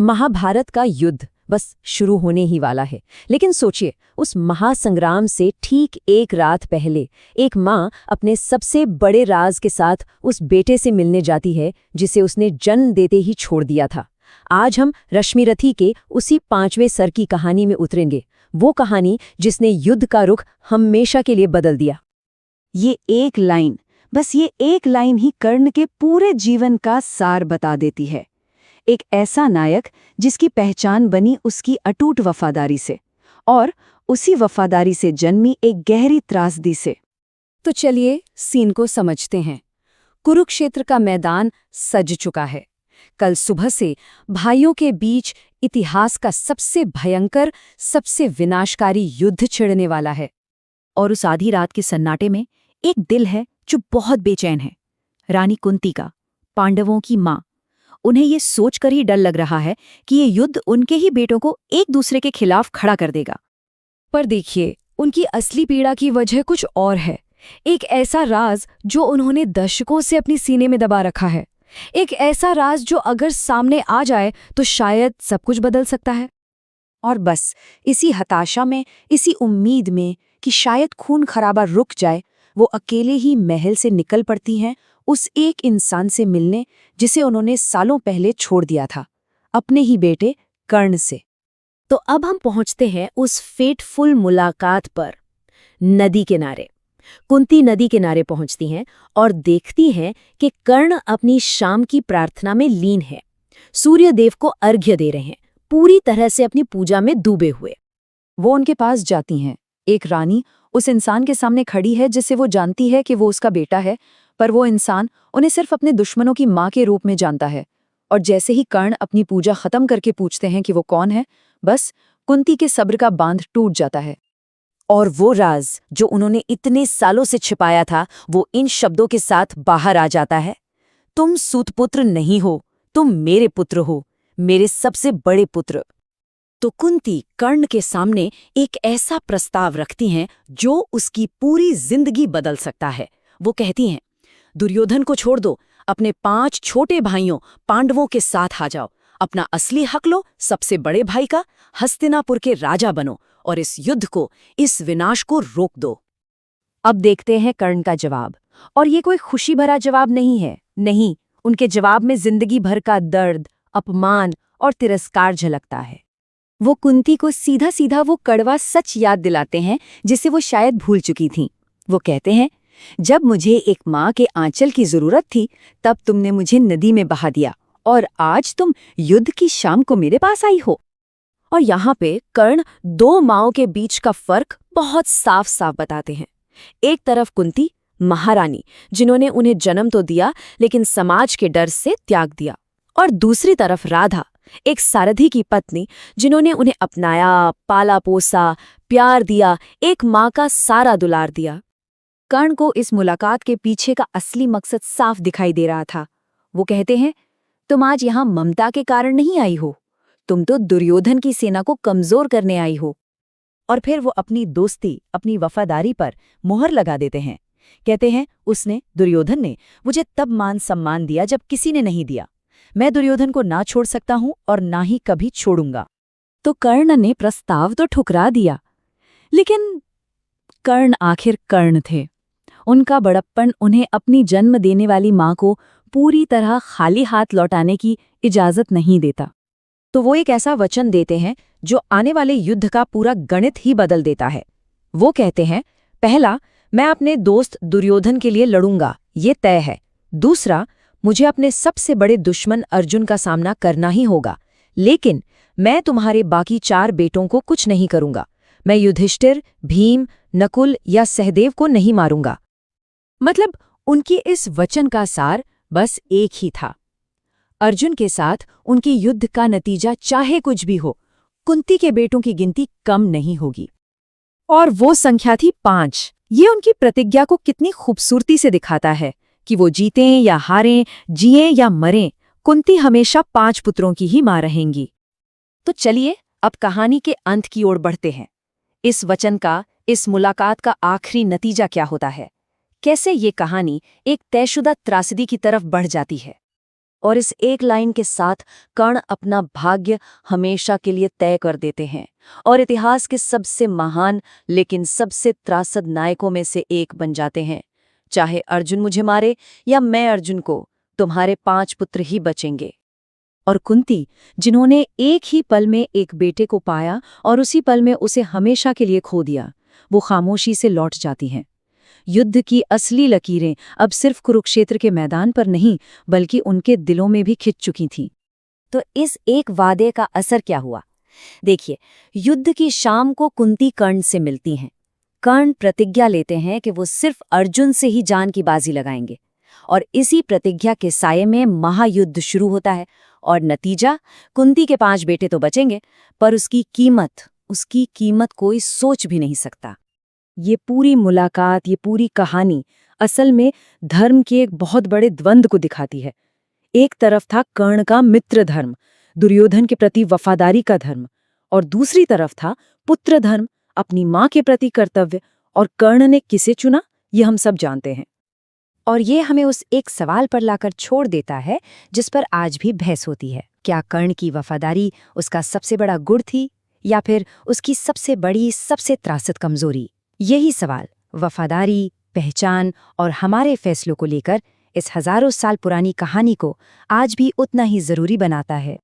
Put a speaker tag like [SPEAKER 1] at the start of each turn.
[SPEAKER 1] महाभारत का युद्ध बस शुरू होने ही वाला है। लेकिन सोचिए, उस महासंग्राम से ठीक एक रात पहले एक माँ अपने सबसे बड़े राज के साथ उस बेटे से मिलने जाती है जिसे उसने जन्म देते ही छोड़ दिया था। आज हम रश्मिरथी के उसी 5वें सर की कहानी में उतरेंगे, वो कहानी जिसने युद्ध का रुख हमेशा के लिए बदल दिया।
[SPEAKER 2] ये एक लाइन, बस ये एक लाइन ही कर्ण के पूरे जीवन का सार बता देती है। एक ऐसा नायक जिसकी पहचान बनी उसकी अटूट वफादारी से, और उसी वफादारी से जन्मी एक गहरी त्रासदी से।
[SPEAKER 1] तो चलिए सीन को समझते हैं। कुरुक्षेत्र का मैदान सज चुका है। कल सुबह से भाइयों के बीच इतिहास का सबसे भयंकर, सबसे विनाशकारी युद्ध छिड़ने वाला है।
[SPEAKER 2] और उस आधी रात के सन्नाटे में एक दिल है जो बहुत बेचैन है, रानी कुंती का, पांडवों की माँ। उन्हें ये सोचकर ही डर लग रहा है कि ये युद्ध उनके ही बेटों को एक दूसरे के खिलाफ खड़ा कर देगा।
[SPEAKER 1] पर देखिए, उनकी असली पीड़ा की वजह कुछ और है। एक ऐसा राज जो उन्होंने दशकों से अपनी सीने में दबा रखा है। एक ऐसा राज जो अगर सामने आ जाए तो शायद सब कुछ बदल सकता है।
[SPEAKER 2] और बस इसी हताशा में, इसी उम्मीद में कि शायद खून खराबा रुक जाए, वो अकेले ही महल से निकल पड़ती हैं उस एक इंसान से मिलने जिसे उन्होंने सालों पहले छोड़ दिया था, अपने ही बेटे कर्ण से।
[SPEAKER 1] तो अब हम पहुंचते हैं उस फेटफुल मुलाकात पर। नदी किनारे कुंती नदी किनारे पहुंचती हैं और देखती हैं कि कर्ण अपनी शाम की प्रार्थना में लीन है। सूर्यदेव को अर्घ्य दे रहे हैं, पूरी तरह से अपनी पूजा में डूबे हुए।
[SPEAKER 2] वो उनके पास जाती हैं। एक रानी उस इंसान के सामने खड़ी है जिसे वो जानती है कि वो उसका बेटा है, पर वो इंसान उन्हें सिर्फ अपने दुश्मनों की माँ के रूप में जानता है। और जैसे ही कर्ण अपनी पूजा खत्म करके पूछते हैं कि वो कौन है, बस कुंती के सब्र का बांध टूट जाता है।
[SPEAKER 1] और वो राज जो उन्होंने इतने सालों से छिपाया था, वो इन शब्दों के साथ बाहर आ जाता है। तुम सूतपुत्र नहीं हो, तुम मेरे पुत्र हो, मेरे सबसे बड़े पुत्र। तो कुंती कर्ण के सामने एक ऐसा प्रस्ताव रखती हैं जो उसकी पूरी जिंदगी बदल सकता है। वो कहती हैं, दुर्योधन को छोड़ दो, अपने 5 छोटे भाइयों पांडवों के साथ आ जाओ, अपना असली हक लो, सबसे बड़े भाई का, हस्तिनापुर के राजा बनो और इस युद्ध को, इस विनाश को रोक दो। अब देखते हैं कर्ण का जवाब। और ये कोई खुशी भरा जवाब नहीं है। नहीं, उनके जवाब में जिंदगी भर का दर्द, अपमान और तिरस्कार झलकता है। वो कुंती को सीधा सीधा वो कड़वा सच याद दिलाते हैं जिसे वो शायद भूल चुकी थीं। वो कहते हैं, जब मुझे एक माँ के आंचल की जरूरत थी, तब तुमने मुझे नदी में बहा दिया, और आज तुम युद्ध की शाम को मेरे पास आई हो। और यहाँ पे कर्ण 2 माँओं के बीच का फर्क बहुत साफ साफ बताते हैं। एक तरफ कुंती, महारानी, जिन्होंने उन्हें जन्म तो दिया लेकिन समाज के डर से त्याग दिया, और दूसरी तरफ राधा, एक सारथी की पत्नी, जिन्होंने उन्हें अपनाया, पाला पोसा, प्यार दिया, एक माँ का सारा दुलार दिया। कर्ण को इस मुलाकात के पीछे का असली मकसद साफ दिखाई दे रहा था। वो कहते हैं, तुम आज यहाँ ममता के कारण नहीं आई हो, तुम तो दुर्योधन की सेना को कमजोर करने आई हो। और फिर वो अपनी दोस्ती, अपनी वफादारी पर मोहर लगा देते हैं। कहते हैं, दुर्योधन ने मुझे तब मान सम्मान दिया जब किसी ने नहीं दिया। मैं दुर्योधन को ना छोड़ सकता हूं और ना ही कभी छोड़ूंगा। तो कर्ण ने प्रस्ताव तो ठुकरा दिया, लेकिन कर्ण आखिर कर्ण थे। उनका बड़प्पन उन्हें अपनी जन्म देने वाली माँ को पूरी तरह खाली हाथ लौटाने की इजाजत नहीं देता। तो वो एक ऐसा वचन देते हैं जो आने वाले युद्ध का पूरा गणित ही बदल देता है। वो कहते हैं, पहला, मैं अपने दोस्त दुर्योधन के लिए लड़ूंगा, ये तय है। दूसरा, मुझे अपने सबसे बड़े दुश्मन अर्जुन का सामना करना ही होगा, लेकिन मैं तुम्हारे बाकी 4 बेटों को कुछ नहीं करूंगा। मैं युधिष्ठिर, भीम, नकुल या सहदेव को नहीं मारूंगा। मतलब उनकी इस वचन का सार बस एक ही था। अर्जुन के साथ उनकी युद्ध का नतीजा चाहे कुछ भी हो, कुंती के बेटों की गिनती कम नहीं होगी। और वो संख्या थी 5। ये उनकी प्रतिज्ञा को कितनी खूबसूरती से दिखाता है कि वो जीतें या हारें, जिएं या मरें, कुंती हमेशा 5 पुत्रों की ही मां रहेंगी। तो चलिए अब कहानी के अंत की ओर बढ़ते हैं। इस वचन का, इस मुलाकात का आखिरी नतीजा क्या होता है? कैसे ये कहानी एक तयशुदा त्रासदी की तरफ बढ़ जाती है?
[SPEAKER 2] और इस एक लाइन के साथ कर्ण अपना भाग्य हमेशा के लिए तय कर देते हैं और इतिहास के सबसे महान लेकिन सबसे त्रासद नायकों में से एक बन जाते हैं। चाहे अर्जुन मुझे मारे या मैं अर्जुन को, तुम्हारे 5 पुत्र ही बचेंगे। और कुंती, जिन्होंने एक ही पल में एक बेटे को पाया और उसी पल में उसे हमेशा के लिए खो दिया, वो खामोशी से लौट जाती हैं। युद्ध की असली लकीरें अब सिर्फ कुरुक्षेत्र के मैदान पर नहीं बल्कि उनके दिलों में भी खिंच चुकी थीं।
[SPEAKER 1] तो इस एक वादे का असर क्या हुआ? देखिए, युद्ध की शाम को कुंती कर्ण से मिलती हैं। कर्ण प्रतिज्ञा लेते हैं कि वो सिर्फ अर्जुन से ही जान की बाजी लगाएंगे और इसी प्रतिज्ञा के साये में महायुद्ध शुरू होता है। और नतीजा, कुंती के 5 बेटे तो बचेंगे, पर उसकी कीमत कोई सोच भी नहीं सकता।
[SPEAKER 2] ये पूरी मुलाकात, ये पूरी कहानी असल में धर्म के एक बहुत बड़े द्वंद्व को दिखाती है। एक तरफ था कर्ण का मित्र धर्म, दुर्योधन के प्रति वफादारी का धर्म, और दूसरी तरफ था पुत्र धर्म, अपनी मां के प्रति कर्तव्य। और कर्ण ने किसे चुना, ये हम सब जानते हैं।
[SPEAKER 1] और ये हमें उस एक सवाल पर लाकर छोड़ देता है जिस पर आज भी बहस होती है। क्या कर्ण की वफादारी उसका सबसे बड़ा गुण थी या फिर उसकी सबसे बड़ी, सबसे त्रासद कमजोरी? यही सवाल वफादारी, पहचान और हमारे फैसलों को लेकर इस हजारों साल पुरानी कहानी को आज भी उतना ही जरूरी बनाता है।